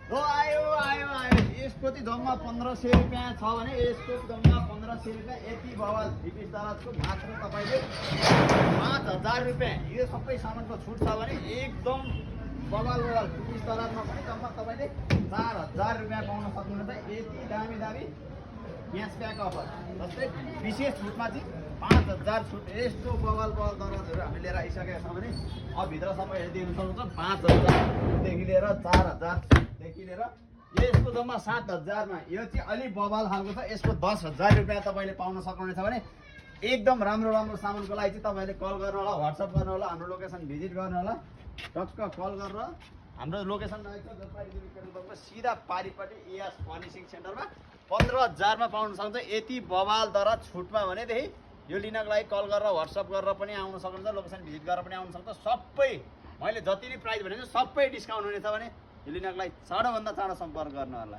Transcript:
हो आयो आयो आयो यसको चाहिँ जम्मा 1500 रुपियाँ छ भने यसको जम्मा 1500 रुपियाँ यति बवाल थ्री पिस दराजको मात्र तपाईँले 5000 रुपियाँ यो सबै सामानको छुट छ भने एकदम बवाल बवाल थ्री पिस दराजमा पनि जम्मा तपाईँले 4000 रुपियाँ पाउन सक्नुहुन्छ। यति दामी दामी क्यास ब्याक अफर जस्तै विशेष छुटमा चाहिँ 5000 छुट यस्तो बवाल बवाल दराजहरू हामी लिएर आइसकेका छौँ भने अब भित्र सबै हेरिदिनु सक्नुहुन्छ 5000देखि लिएर 4000 देखि लिएर यसको जम्मा 7000मा यो चाहिँ अलिक बवाल खालको छ। यसको 10000 रुपियाँ तपाईँले पाउन सक्नुहुनेछ भने एकदम राम्रो राम्रो सामानको लागि चाहिँ तपाईँले कल गर्नु होला, व्हाट्सएप गर्नु होला, हाम्रो लोकेसन भिजिट गर्नु होला। टक्क कल गरेर हाम्रो लोकेसन रहेको जलपाइगुडी पेट्रोल पम्पको सिधा पारिपट्टि एएस फर्निसिङ सेन्टरमा 15000मा पाउन सक्नुहुन्छ। यति बवाल दराज छुटमा भनेदेखि यो लिनको लागि कल गरेर व्हाट्सएप गरेर पनि आउन सक्नुहुन्छ, लोकेसन भिजिट गरेर पनि आउन सक्नुहुन्छ। सबै मैले जति नै प्राइस भनेको सबै डिस्काउन्ट हुनेछ भने यो लिनको लागि चाँडोभन्दा चाँडो सम्पर्क गर्नु होला।